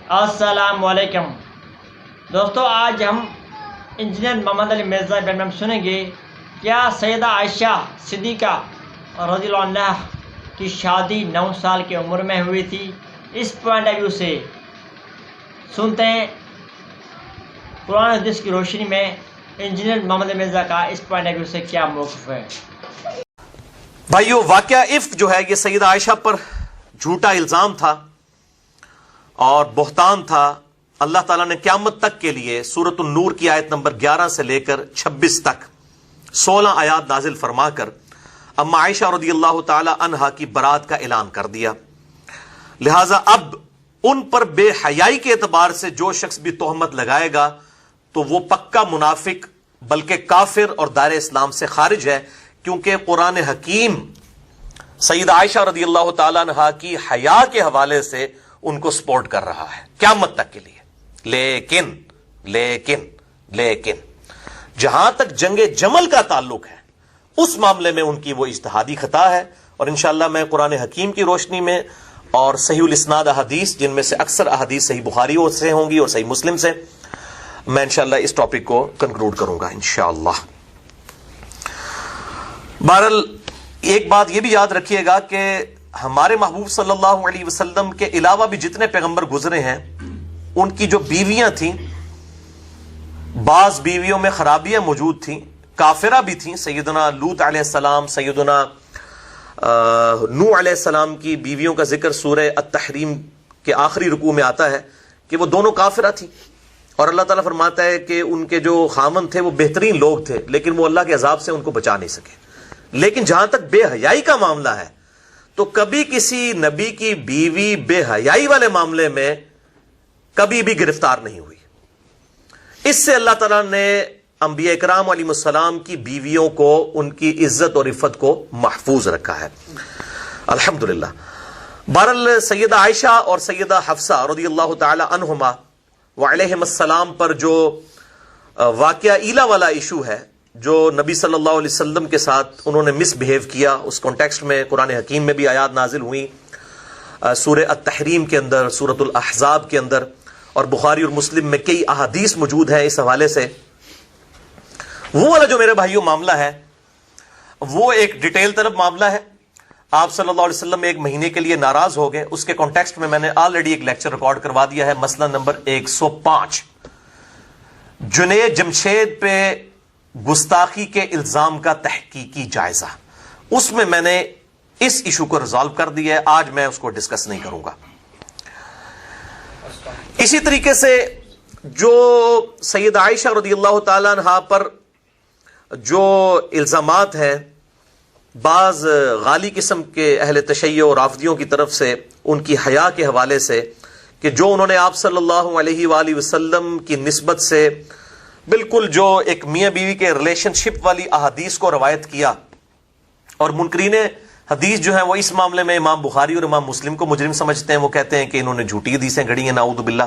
السلام علیکم دوستو، آج ہم انجینئر محمد علی مرزا بن میں سنیں گے کیا سیدہ عائشہ صدیقہ رضی اللہ عنہ کی شادی 9 سال کی عمر میں ہوئی تھی۔ اس پوائنٹ آف ویو سے سنتے ہیں قرآن حدیث کی روشنی میں انجینئر محمد علی مرزا کا اس پوائنٹ آف ویو سے کیا موقف ہے۔ بھائیو، واقعہ افک جو ہے یہ سیدہ عائشہ پر جھوٹا الزام تھا اور بہتان تھا۔ اللہ تعالیٰ نے قیامت تک کے لیے سورۃ النور کی آیت نمبر 11 سے لے کر 26 تک 16 آیات نازل فرما کر اما عائشہ رضی اللہ تعالی عنہا کی برات کا اعلان کر دیا۔ لہذا اب ان پر بے حیائی کے اعتبار سے جو شخص بھی تہمت لگائے گا تو وہ پکا منافق بلکہ کافر اور دائرہ اسلام سے خارج ہے، کیونکہ قرآن حکیم سیدہ عائشہ رضی اللہ تعالی عنہا کی حیا کے حوالے سے ان کو سپورٹ کر رہا ہے قیامت تک کے لیے۔ لیکن جہاں تک جنگ جمل کا تعلق ہے اس معاملے میں ان کی وہ اجتہادی خطا ہے، اور انشاءاللہ میں قرآن حکیم کی روشنی میں اور صحیح الاسناد احادیث، جن میں سے اکثر احادیث صحیح بخاری سے ہوں گی اور صحیح مسلم سے، میں انشاءاللہ اس ٹاپک کو کنکلوڈ کروں گا انشاءاللہ۔ بہرحال ایک بات یہ بھی یاد رکھیے گا کہ ہمارے محبوب صلی اللہ علیہ وسلم کے علاوہ بھی جتنے پیغمبر گزرے ہیں ان کی جو بیویاں تھیں، بعض بیویوں میں خرابیاں موجود تھیں، کافرہ بھی تھیں۔ سیدنا لوط علیہ السلام، سیدنا نوح علیہ السلام کی بیویوں کا ذکر سورہ التحریم کے آخری رکوع میں آتا ہے کہ وہ دونوں کافرہ تھیں، اور اللہ تعالیٰ فرماتا ہے کہ ان کے جو خامن تھے وہ بہترین لوگ تھے، لیکن وہ اللہ کے عذاب سے ان کو بچا نہیں سکے۔ لیکن جہاں تک بے حیائی کا معاملہ ہے تو کبھی کسی نبی کی بیوی بے حیائی والے معاملے میں کبھی بھی گرفتار نہیں ہوئی۔ اس سے اللہ تعالیٰ نے انبیاء اکرام علیہ السلام کی بیویوں کو، ان کی عزت اور عفت کو محفوظ رکھا ہے، الحمدللہ۔ بہرحال سیدہ عائشہ اور سیدہ حفصہ رضی اللہ تعالی عنہما وعلیہم السلام پر جو واقعہ ایلا والا ایشو ہے، جو نبی صلی اللہ علیہ وسلم کے ساتھ انہوں نے مس بہیو کیا، اس کانٹیکسٹ میں قرآن حکیم میں بھی آیات نازل ہوئی، سورہ التحریم کے اندر، سورۃ الاحزاب کے اندر، اور بخاری اور مسلم میں کئی احادیث موجود ہیں اس حوالے سے۔ وہ والا جو میرے بھائیوں معاملہ ہے وہ ایک ڈیٹیل طلب معاملہ ہے۔ آپ صلی اللہ علیہ وسلم 1 مہینے کے لیے ناراض ہو گئے، اس کے کانٹیکسٹ میں نے آلریڈی ایک لیکچر ریکارڈ کروا دیا ہے، مسئلہ نمبر 105، جنید جمشید پہ گستاخی کے الزام کا تحقیقی جائزہ۔ اس میں نے اس ایشو کو ریزالو کر دیا ہے، آج میں اس کو ڈسکس نہیں کروں گا۔ اسی طریقے سے جو سیدہ عائشہ رضی اللہ تعالی عنہا پر جو الزامات ہیں بعض غالی قسم کے اہل تشیع اور رافضیوں کی طرف سے ان کی حیا کے حوالے سے، کہ جو انہوں نے آپ صلی اللہ علیہ وآلہ وسلم کی نسبت سے بالکل جو ایک میاں بیوی کے ریلیشن شپ والی احادیث کو روایت کیا، اور منکرین حدیث جو ہیں وہ اس معاملے میں امام بخاری اور امام مسلم کو مجرم سمجھتے ہیں، وہ کہتے ہیں کہ انہوں نے جھوٹی حدیثیں گھڑی ہیں نعوذ باللہ،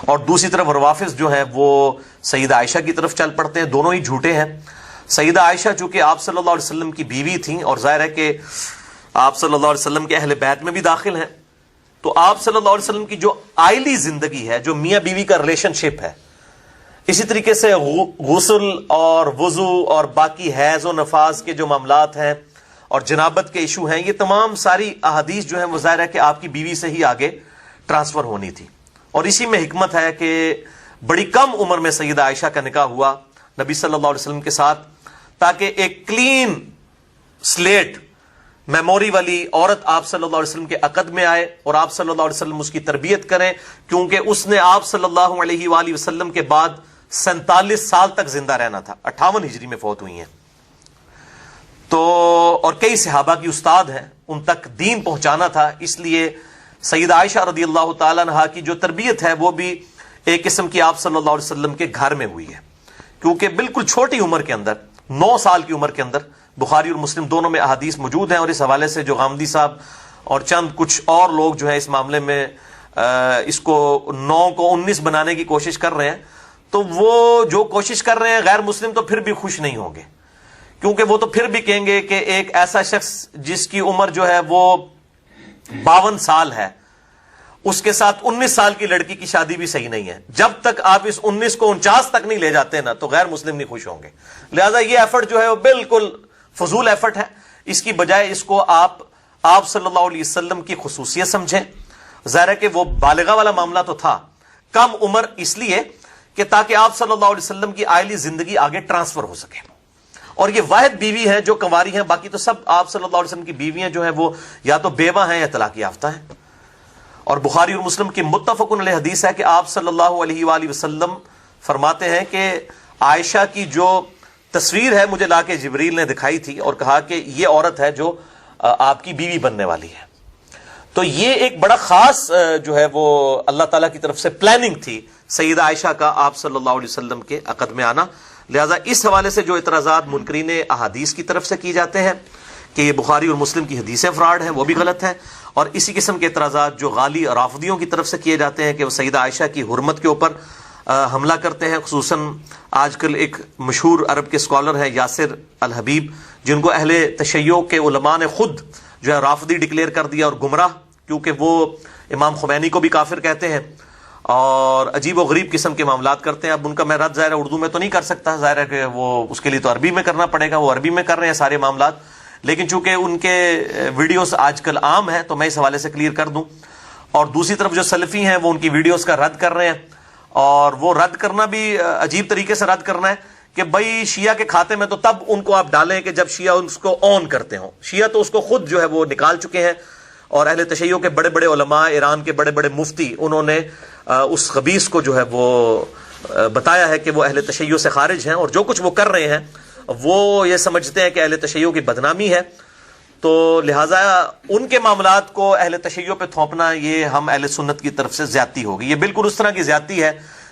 اور دوسری طرف روافض جو ہیں وہ سیدہ عائشہ کی طرف چل پڑتے ہیں، دونوں ہی جھوٹے ہیں۔ سیدہ عائشہ چونکہ آپ صلی اللہ علیہ وسلم کی بیوی تھیں اور ظاہر ہے کہ آپ صلی اللہ علیہ وسلم کے اہل بیت میں بھی داخل ہیں، تو آپ صلی اللہ علیہ وسلم کی جو آئلی زندگی ہے، جو میاں بیوی کا ریلیشن شپ ہے، اسی طریقے سے غسل اور وضو اور باقی حیض و نفاس کے جو معاملات ہیں اور جنابت کے ایشو ہیں، یہ تمام ساری احادیث جو ہیں وہ ظاہر ہے کہ آپ کی بیوی سے ہی آگے ٹرانسفر ہونی تھی، اور اسی میں حکمت ہے کہ بڑی کم عمر میں سیدہ عائشہ کا نکاح ہوا نبی صلی اللہ علیہ وسلم کے ساتھ، تاکہ ایک کلین سلیٹ میموری والی عورت آپ صلی اللہ علیہ وسلم کے عقد میں آئے اور آپ صلی اللہ علیہ وسلم اس کی تربیت کریں، کیونکہ اس نے آپ صلی اللہ علیہ وآلہ وسلم کے بعد 47 سال تک زندہ رہنا تھا، 58 ہجری میں فوت ہوئی ہیں، تو اور کئی صحابہ کی استاد ہیں، ان تک دین پہنچانا تھا، اس لیے سیدہ عائشہ رضی اللہ تعالیٰ عنہا کی جو تربیت ہے وہ بھی ایک قسم کی آپ صلی اللہ علیہ وسلم کے گھر میں ہوئی ہے، کیونکہ بالکل چھوٹی عمر کے اندر، 9 سال کی عمر کے اندر، بخاری اور مسلم دونوں میں احادیث موجود ہیں، اور اس حوالے سے جو غامدی صاحب اور چند کچھ اور لوگ جو ہیں اس معاملے میں اس کو 9 کو 19 بنانے کی کوشش کر رہے ہیں، تو وہ جو کوشش کر رہے ہیں غیر مسلم تو پھر بھی خوش نہیں ہوں گے، کیونکہ وہ تو پھر بھی کہیں گے کہ ایک ایسا شخص جس کی عمر جو ہے وہ 52 سال ہے اس کے ساتھ 19 سال کی لڑکی کی شادی بھی صحیح نہیں ہے. جب تک آپ اس 19 کو 49 تک نہیں لے جاتے نا تو غیر مسلم نہیں خوش ہوں گے. لہذا یہ ایفرٹ جو ہے وہ بالکل فضول ایفرٹ ہے. اس کی بجائے اس کو آپ صلی اللہ علیہ وسلم کی خصوصیت سمجھیں. ظاہر ہے کہ وہ بالغہ والا معاملہ تو تھا، کم عمر اس لیے کہ تاکہ آپ صلی اللہ علیہ وسلم کی آئلی زندگی آگے ٹرانسفر ہو سکے. اور یہ واحد بیوی ہے جو کنواری ہیں، باقی تو سب آپ صلی اللہ علیہ وسلم کی بیویاں جو ہیں وہ یا تو بیوہ ہیں یا طلاق یافتہ ہیں. اور بخاری اور مسلم کی متفق علیہ حدیث ہے کہ آپ صلی اللہ علیہ وآلہ وسلم فرماتے ہیں کہ عائشہ کی جو تصویر ہے مجھے لا کے جبریل نے دکھائی تھی اور کہا کہ یہ عورت ہے جو آپ کی بیوی بننے والی ہے. تو یہ ایک بڑا خاص جو ہے وہ اللہ تعالیٰ کی طرف سے پلاننگ تھی سیدہ عائشہ کا آپ صلی اللہ علیہ وسلم کے عقد میں آنا. لہذا اس حوالے سے جو اعتراضات منکرین احادیث کی طرف سے کی جاتے ہیں کہ یہ بخاری اور مسلم کی حدیثیں فراڈ ہیں، وہ بھی غلط ہیں. اور اسی قسم کے اعتراضات جو غالی رافضیوں کی طرف سے کیے جاتے ہیں کہ وہ سیدہ عائشہ کی حرمت کے اوپر حملہ کرتے ہیں، خصوصاً آج کل ایک مشہور عرب کے اسکالر ہیں یاسر الحبیب، جن کو اہل تشیع کے علماء نے خود جو ہے رافضی ڈکلیئر کر دیا اور گمراہ، کیونکہ وہ امام خمینی کو بھی کافر کہتے ہیں اور عجیب و غریب قسم کے معاملات کرتے ہیں. اب ان کا میں رد ظاہر اردو میں تو نہیں کر سکتا، ظاہر ہے کہ وہ اس کے لیے تو عربی میں کرنا پڑے گا، وہ عربی میں کر رہے ہیں سارے معاملات، لیکن چونکہ ان کے ویڈیوز آج کل عام ہیں تو میں اس حوالے سے کلیئر کر دوں. اور دوسری طرف جو سلفی ہیں وہ ان کی ویڈیوز کا رد کر رہے ہیں، اور وہ رد کرنا بھی عجیب طریقے سے رد کرنا ہے کہ بھائی شیعہ کے کھاتے میں تو تب ان کو آپ ڈالیں کہ جب شیعہ اس کو آن کرتے ہوں. شیعہ تو اس کو خود جو ہے وہ نکال چکے ہیں، اور اہل تشیع کے بڑے بڑے علماء، ایران کے بڑے بڑے مفتی، انہوں نے اس خبیث کو جو ہے وہ بتایا ہے کہ وہ اہل تشیع سے خارج ہیں، اور جو کچھ وہ کر رہے ہیں وہ یہ سمجھتے ہیں کہ اہل تشیع کی بدنامی ہے. تو لہٰذا ان کے معاملات کو اہل تشیع پہ تھوپنا یہ ہم اہل سنت کی طرف سے زیادتی ہوگی. یہ بالکل اس طرح کی زیادتی ہے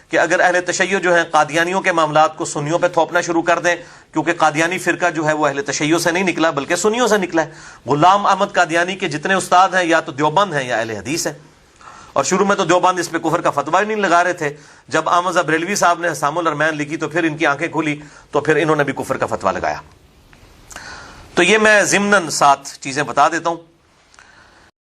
کہ اگر اہل تشیع جو ہیں قادیانیوں کے معاملات کو سنیوں پہ تھوپنا شروع کر دیں، کیونکہ قادیانی فرقہ جو ہے وہ اہل تشیع سے نہیں نکلا بلکہ سنیوں سے نکلا ہے. غلام احمد قادیانی کے جتنے استاد ہیں یا تو دیوبند ہیں یا اہل حدیث ہیں، اور شروع میں تو دیوبند اس پہ کفر کا فتویٰ نہیں لگا رہے تھے. جب احمد بریلوی صاحب نے حسام الارمین لکھی تو پھر ان کی آنکھیں کھلی تو پھر انہوں نے بھی کفر کا فتویٰ لگایا. تو یہ میں ضمناً 7 چیزیں بتا دیتا ہوں.